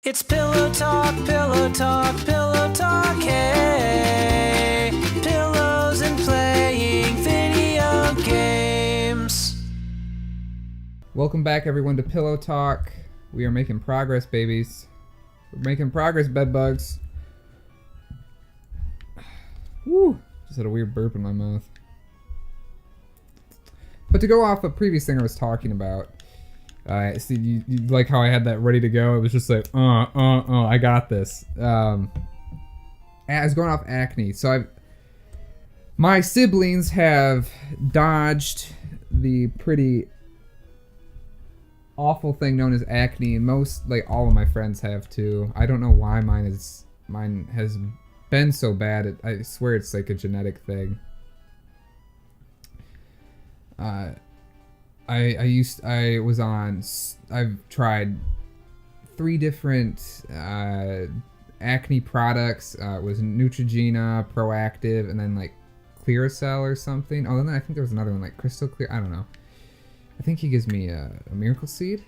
It's Pillow Talk, Pillow Talk, Pillow Talk, hey. Pillows and playing video games. Welcome back, everyone, to Pillow Talk. We are making progress, babies. We're making progress, bedbugs. Woo! Just had a weird burp in my mouth. But to go off a previous thing I was talking about, see, you like how I had that ready to go? It was just like, I got this. I was going off acne. So my siblings have dodged the pretty awful thing known as acne, and all of my friends have too. I don't know why mine has been so bad. I swear it's like a genetic thing. I've tried 3 different acne products. It was Neutrogena, Proactive, and then like Clearasil or something. Oh, then I think there was another one like Crystal Clear. I don't know. I think he gives me a Miracle Seed.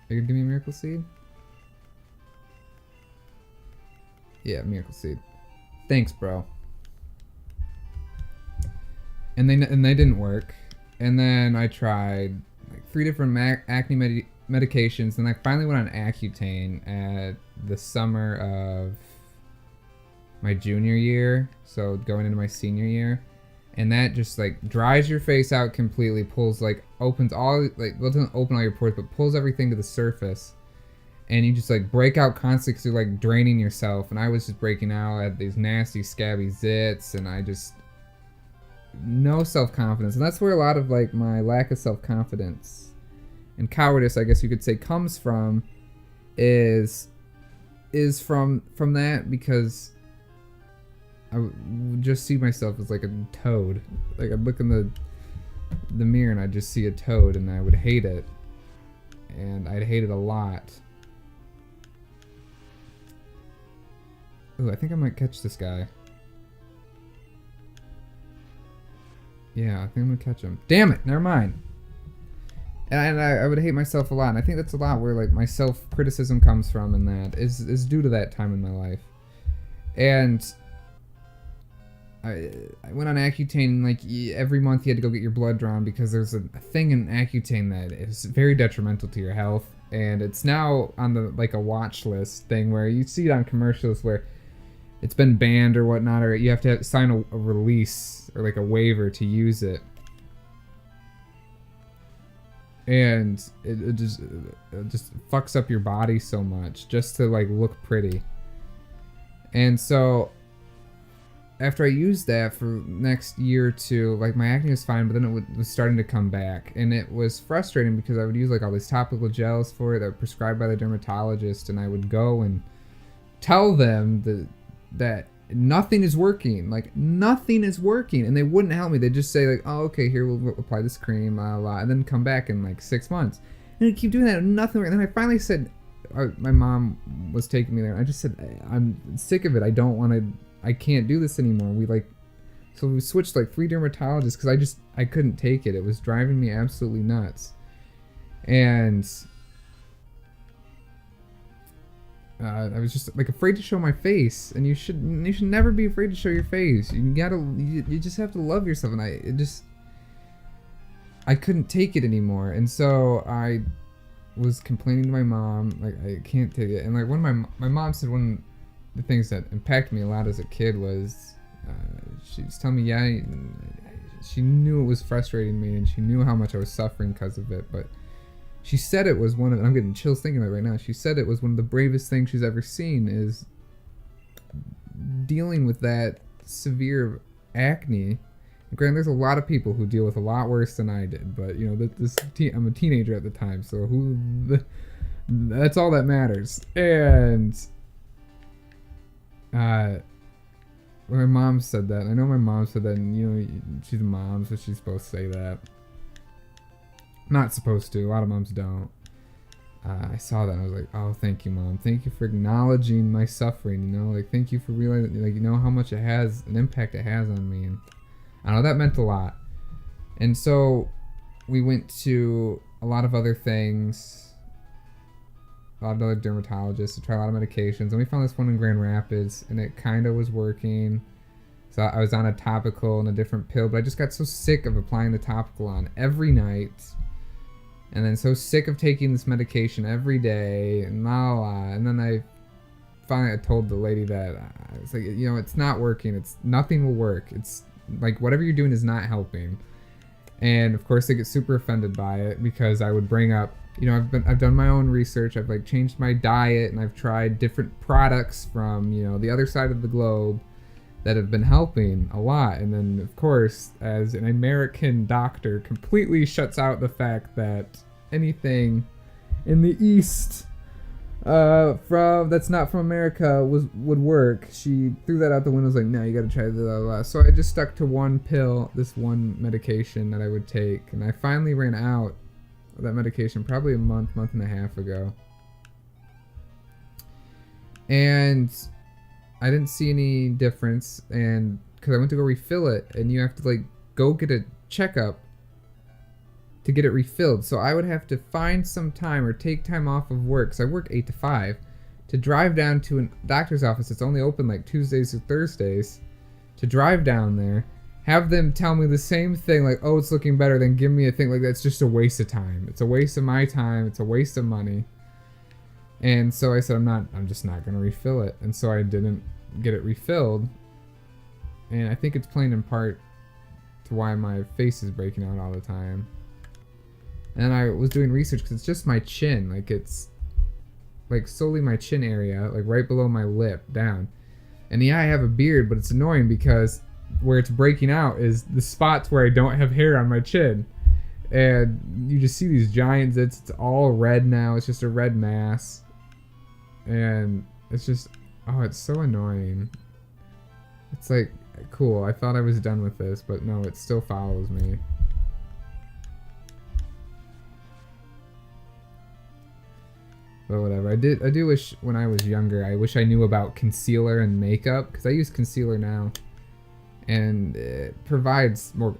Are you gonna give me a Miracle Seed? Yeah, Miracle Seed. Thanks, bro. And they didn't work. And then I tried like 3 different acne medications, and I finally went on Accutane at the summer of my junior year, so going into my senior year. And that just like dries your face out completely, opens all, like, well, it doesn't open all your pores, but pulls everything to the surface. And you just like break out constantly because you're like draining yourself. And I was just breaking out. I had these nasty scabby zits, and I just, no self-confidence. And that's where a lot of like my lack of self-confidence and cowardice, I guess you could say, comes from, is from that, because I would just see myself as like a toad. Like I'd look in the mirror and I'd just see a toad, and I would hate it. And I'd hate it a lot. Ooh, I think I might catch this guy. Yeah, I think I'm gonna catch him. Damn it, never mind. And I would hate myself a lot, and I think that's a lot where like my self-criticism comes from, and that is due to that time in my life. And I went on Accutane, like every month you had to go get your blood drawn, because there's a thing in Accutane that is very detrimental to your health, and it's now on the like a watch list thing where you see it on commercials where it's been banned or whatnot, or you have to sign a release or like a waiver to use it. And it just fucks up your body so much just to like look pretty. And so after I used that for next year or two, like my acne was fine, but then it was starting to come back, and it was frustrating because I would use like all these topical gels for it that were prescribed by the dermatologist, and I would go and tell them that nothing is working, and they wouldn't help me. They'd just say like, oh, okay, here, we'll apply this cream, and then come back in like 6 months, and I'd keep doing that, and nothing worked. And then I finally said, my mom was taking me there, and I just said, I'm sick of it. I can't do this anymore. So we switched like 3 dermatologists because I couldn't take it. It was driving me absolutely nuts. And I was just like afraid to show my face, and you should never be afraid to show your face. You just have to love yourself, and I couldn't take it anymore. And so I was complaining to my mom, like, I can't take it. And like my mom said one of the things that impacted me a lot as a kid was she was telling me, yeah, she knew it was frustrating me, and she knew how much I was suffering because of it, but she said it was and I'm getting chills thinking about it right now, she said it was one of the bravest things she's ever seen, is dealing with that severe acne. And granted, there's a lot of people who deal with a lot worse than I did, but you know, I'm a teenager at the time, so that's all that matters. And my mom said that. I know my mom said that, and you know, she's a mom, so she's supposed to say that. Not supposed to. A lot of moms don't. I saw that and I was like, oh, thank you, Mom. Thank you for acknowledging my suffering, you know? Like, thank you for realizing, like, you know how much it has, an impact it has on me. And I know that meant a lot. And so we went to a lot of other things a lot of other dermatologists to try a lot of medications, and we found this one in Grand Rapids, and it kind of was working. So I was on a topical and a different pill, but I just got so sick of applying the topical on every night, and then so sick of taking this medication every day, and la la la. And then I finally told the lady that I was like, you know, it's not working. It's nothing will work. It's like whatever you're doing is not helping. And of course, they get super offended by it because I would bring up, you know, I've done my own research. I've like changed my diet, and I've tried different products from, you know, the other side of the globe that have been helping a lot. And then of course, as an American doctor, completely shuts out the fact that anything in the East from that's not from America would work. She threw that out the window. Was like, no, you gotta try the. So I just stuck to one pill, this one medication that I would take, and I finally ran out of that medication probably a month and a half ago, and I didn't see any difference. And because I went to go refill it, and you have to like go get a checkup to get it refilled. So I would have to find some time or take time off of work, because I work 8 to 5, to drive down to a doctor's office that's only open like Tuesdays or Thursdays, to drive down there, have them tell me the same thing, like, oh, it's looking better, then give me a thing. Like, that's just a waste of time. It's a waste of my time. It's a waste of money. And so I said, I'm just not going to refill it. And so I didn't get it refilled. And I think it's playing in part to why my face is breaking out all the time. And I was doing research because it's just my chin. Like, it's like solely my chin area, like right below my lip down. And yeah, I have a beard, but it's annoying because where it's breaking out is the spots where I don't have hair on my chin. And you just see these giant zits. It's all red now. It's just a red mass. And it's just, oh, it's so annoying. It's like, cool, I thought I was done with this, but no, it still follows me. But whatever. I do wish when I was younger, I wish I knew about concealer and makeup, because I use concealer now, and it provides more,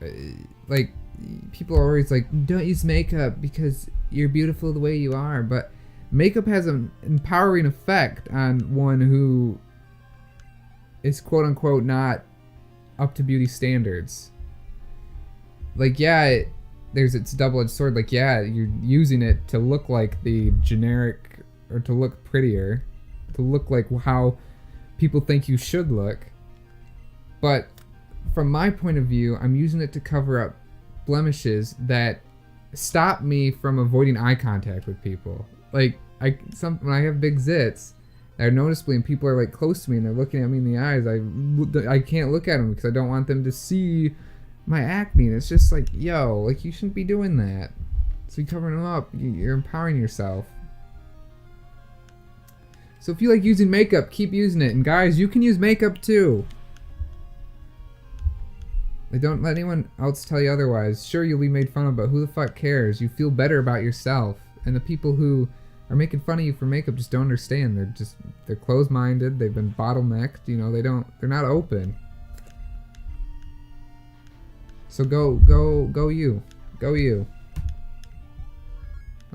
like, people are always like, don't use makeup because you're beautiful the way you are, but makeup has an empowering effect on one who is quote unquote not up to beauty standards. Like, yeah, it's a double-edged sword. Like, yeah, you're using it to look like the generic, or to look prettier, to look like how people think you should look. But from my point of view, I'm using it to cover up blemishes that stop me from avoiding eye contact with people. Like, when I have big zits, they're noticeably, and people are like close to me and they're looking at me in the eyes, I can't look at them because I don't want them to see my acne. And it's just like, yo, like, you shouldn't be doing that. So you're covering them up. You're empowering yourself. So if you like using makeup, keep using it. And guys, you can use makeup too. Like, don't let anyone else tell you otherwise. Sure, you'll be made fun of, but who the fuck cares? You feel better about yourself. And the people who are making fun of you for makeup just don't understand. They're closed-minded. They've been bottlenecked. You know, they're not open. So go you. Go you.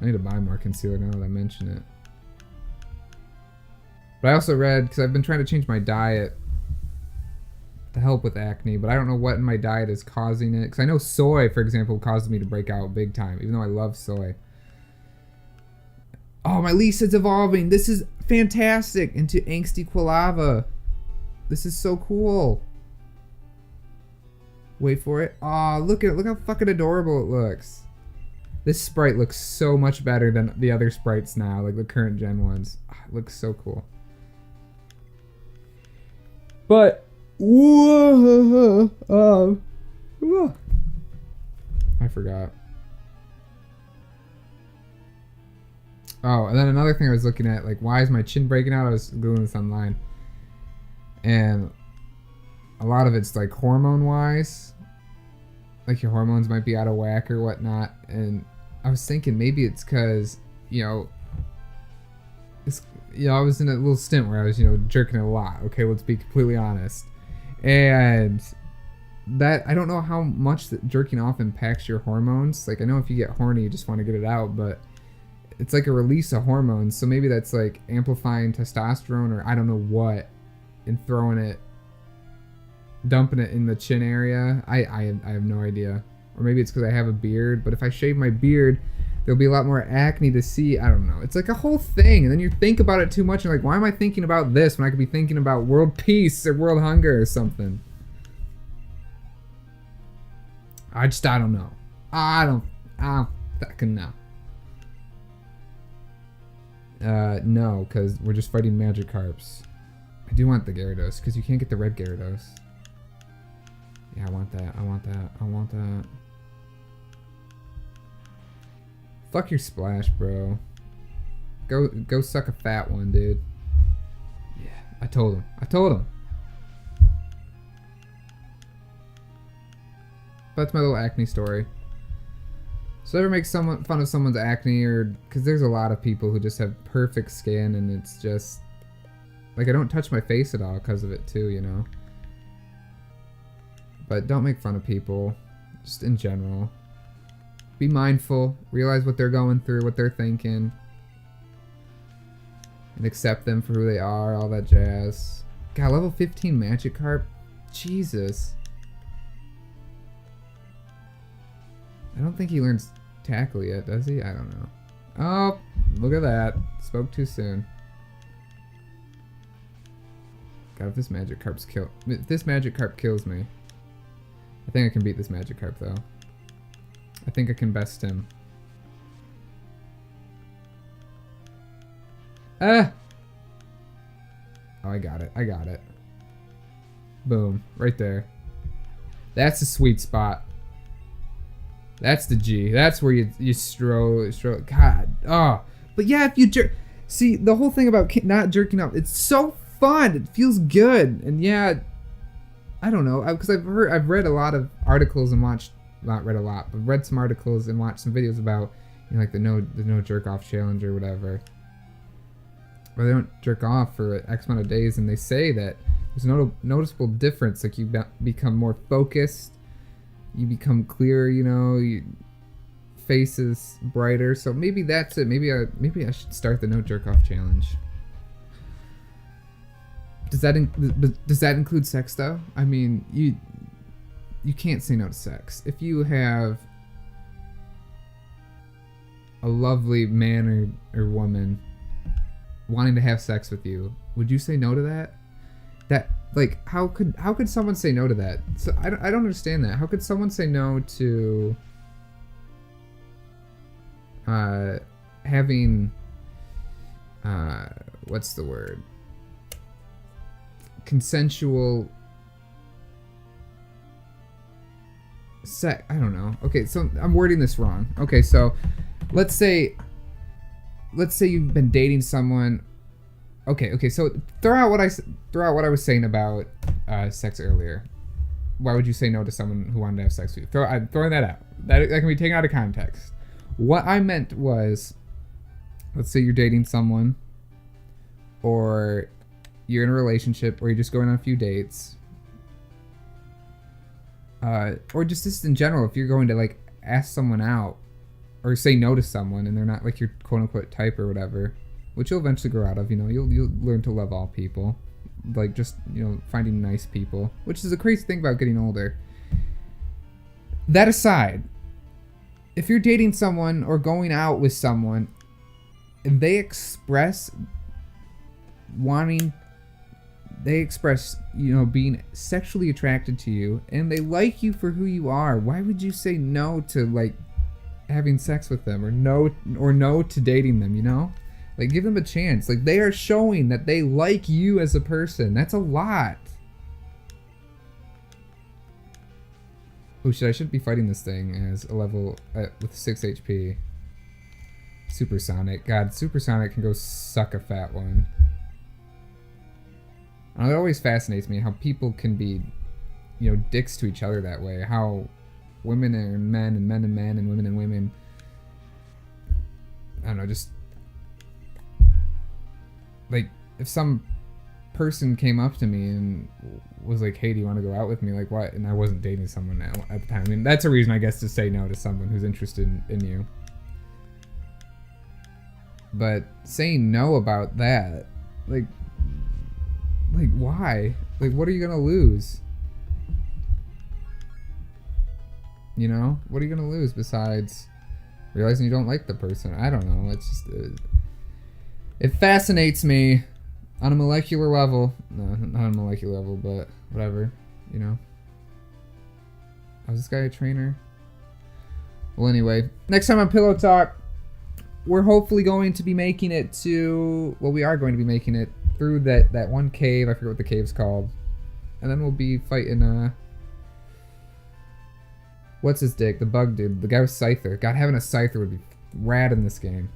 I need to buy more concealer now that I mention it. But I also read, because I've been trying to change my diet to help with acne, but I don't know what in my diet is causing it. Because I know soy, for example, causes me to break out big time, even though I love soy. Oh, my Lisa's evolving. This is fantastic. Into Angsty Quilava. This is so cool. Wait for it. Oh, look at it. Look how fucking adorable it looks. This sprite looks so much better than the other sprites now, like the current gen ones. Oh, it looks so cool. But I forgot. Oh, and then another thing I was looking at, like, why is my chin breaking out? I was googling this online, and a lot of it's like hormone-wise, like your hormones might be out of whack or whatnot. And I was thinking maybe it's because, I was in a little stint where I was, jerking a lot. Okay, let's be completely honest. And that, I don't know how much that jerking off impacts your hormones. Like, I know if you get horny, you just want to get it out, but it's like a release of hormones. So maybe that's like amplifying testosterone or I don't know what, and dumping it in the chin area. I have no idea. Or maybe it's because I have a beard. But if I shave my beard, there'll be a lot more acne to see. I don't know. It's like a whole thing. And then you think about it too much. And like, why am I thinking about this when I could be thinking about world peace or world hunger or something? I don't know. I don't fucking know. No, because we're just fighting Magikarps. I do want the Gyarados, because you can't get the red Gyarados. Yeah, I want that. I want that. I want that. Fuck your splash, bro. Go suck a fat one, dude. Yeah, I told him. I told him. That's my little acne story. So ever make fun of someone's acne, or because there's a lot of people who just have perfect skin and it's just like I don't touch my face at all because of it too, you know. But don't make fun of people, just in general. Be mindful, realize what they're going through, what they're thinking, and accept them for who they are, all that jazz. God, level 15 Magikarp? Jesus. I don't think he learns Tackle yet, does he? I don't know. Oh, look at that. Spoke too soon. God, if this Magikarp kills me. I think I can beat this Magikarp, though. I think I can best him. Ah! Oh, I got it. I got it. Boom. Right there. That's the sweet spot. That's the G. That's where you stroll. God. Oh. But yeah, if you see, the whole thing about not jerking off, it's so fun. It feels good. And yeah, I don't know, because I've read a lot of articles and watched, not read a lot, but read some articles and watched some videos about, you know, like the no jerk off challenge or whatever. Where they don't jerk off for X amount of days, and they say that there's a noticeable difference. Like you become more focused. You become clearer, you know, your face is brighter. So maybe that's it. Maybe I should start the no jerk off challenge. Does that include sex though? I mean, you can't say no to sex. If you have a lovely man or woman wanting to have sex with you, would you say no to that? That, like, how could someone say no to that? So I don't understand that. How could someone say no to having what's the word? Consensual sex. I don't know. Okay, so I'm wording this wrong. Okay, so let's say you've been dating someone. Okay, so throw out what I was saying about sex earlier. Why would you say no to someone who wanted to have sex with you? I'm throwing that out. That can be taken out of context. What I meant was, let's say you're dating someone, or you're in a relationship, or you're just going on a few dates, or just in general, if you're going to like ask someone out, or say no to someone, and they're not like your quote unquote type or whatever. Which you'll eventually grow out of, you know. You'll learn to love all people, like just, you know, finding nice people, which is a crazy thing about getting older. That aside, if you're dating someone or going out with someone, and they express, you know, being sexually attracted to you, and they like you for who you are, why would you say no to like having sex with them, or no to dating them, you know? Like, give them a chance. Like, they are showing that they like you as a person. That's a lot. Oh shit, I should be fighting this thing as a level with 6 HP. Supersonic. God, Supersonic can go suck a fat one. And it always fascinates me how people can be, you know, dicks to each other that way. How women are men and men and men and women and women. I don't know, just... like, if some person came up to me and was like, hey, do you want to go out with me? Like, what? And I wasn't dating someone at the time. I mean, that's a reason, I guess, to say no to someone who's interested in you. but saying no about that, like why? Like, what are you gonna lose? You know, what are you gonna lose besides realizing you don't like the person? I don't know. It's just it fascinates me on a molecular level. No, not on a molecular level, but whatever. You know. Oh, is this guy a trainer? Well, anyway, next time on Pillow Talk, we're hopefully going to be making it to. Well, we are going to be making it through that one cave. I forget what the cave's called, and then we'll be fighting what's his dick? The bug dude. The guy with Scyther. God, having a Scyther would be rad in this game.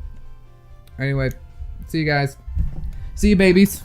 Anyway, see you guys. See you, babies.